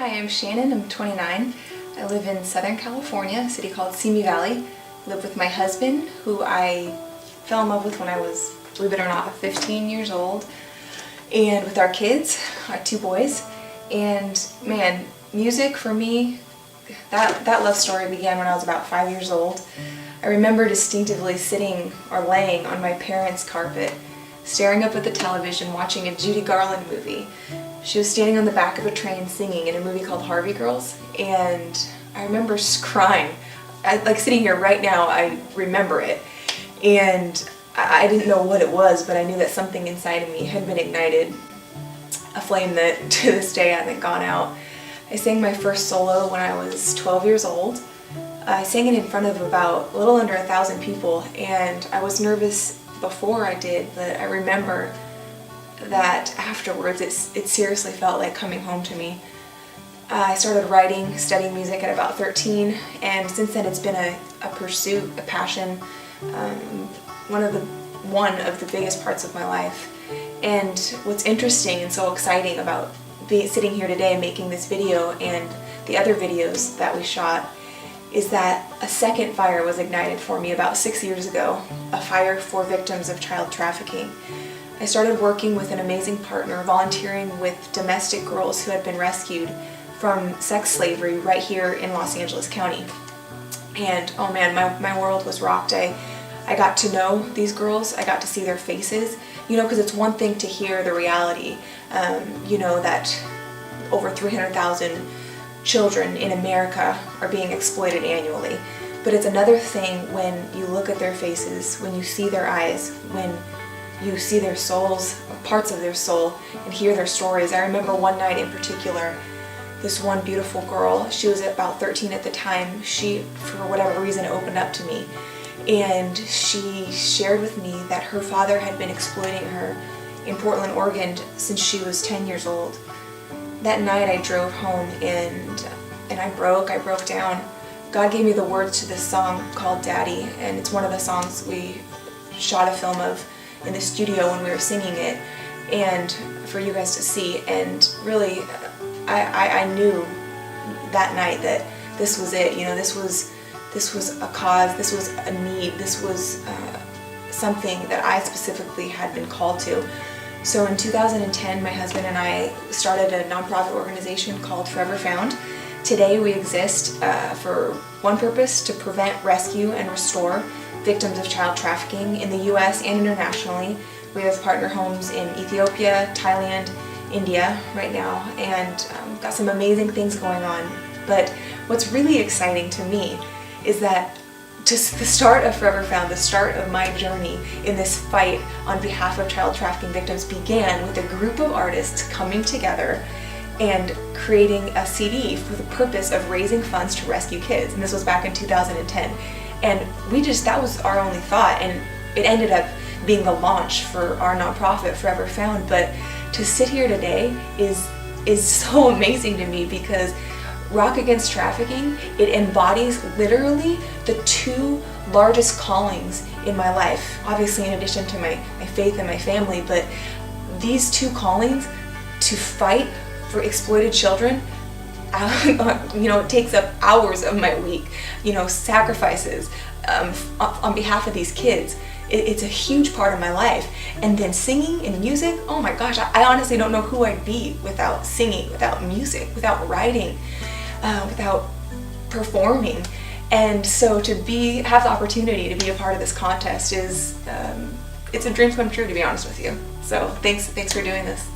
Hi, I'm Shannon. I'm 29. I live in Southern California, a city called Simi Valley. I live with my husband, who I fell in love with when I was, believe it or not, 15 years old. And with our kids, our two boys. And man, music for me, that love story began when I was about 5 years old. I remember distinctively sitting or laying on my parents' carpet, staring up at the television, watching a Judy Garland movie. She was standing on the back of a train singing in a movie called Harvey Girls, and I remember crying. Like sitting here right now, I remember it. And I didn't know what it was, but I knew that something inside of me had been ignited. A flame that to this day hasn't gone out. I sang my first solo when I was 12 years old. I sang it in front of about a little under 1,000 people, and I was nervous before I did, but I remember that afterwards it seriously felt like coming home to me. I started writing, studying music at about 13, and since then it's been a pursuit, a passion, one of the biggest parts of my life. And what's interesting and so exciting about sitting here today making this video and the other videos that we shot is that a second fire was ignited for me about 6 years ago, a fire for victims of child trafficking. I started working with an amazing partner, volunteering with domestic girls who had been rescued from sex slavery right here in Los Angeles County. And oh man, my world was rocked. I got to know these girls, I got to see their faces, because it's one thing to hear the reality, that over 300,000 children in America are being exploited annually. But it's another thing when you look at their faces, when you see their eyes, when you see their souls, parts of their soul, and hear their stories. I remember one night in particular, this one beautiful girl, she was about 13 at the time, she, for whatever reason, opened up to me. And she shared with me that her father had been exploiting her in Portland, Oregon since she was 10 years old. That night I drove home and I broke down. God gave me the words to this song called Daddy, and it's one of the songs we shot a film of in the studio when we were singing it, and for you guys to see. And really, I knew that night that this was it. This was a cause, this was a need, this was something that I specifically had been called to. So in 2010, my husband and I started a nonprofit organization called Forever Found. Today we exist for one purpose: to prevent, rescue, and restore victims of child trafficking in the US and internationally. We have partner homes in Ethiopia, Thailand, India right now, and got some amazing things going on. But what's really exciting to me is that just the start of Forever Found, the start of my journey in this fight on behalf of child trafficking victims began with a group of artists coming together and creating a CD for the purpose of raising funds to rescue kids. And this was back in 2010. And that was our only thought, and it ended up being the launch for our nonprofit, Forever Found. But to sit here today is so amazing to me, because Rock Against Trafficking, it embodies literally the two largest callings in my life. Obviously, in addition to my faith and my family, but these two callings to fight for exploited children, it takes up hours of my week, sacrifices on behalf of these kids. It's a huge part of my life. And then singing and music, oh my gosh, I honestly don't know who I'd be without singing, without music, without writing, without performing. And so to have the opportunity to be a part of this contest is, it's a dream come true, to be honest with you. So thanks for doing this.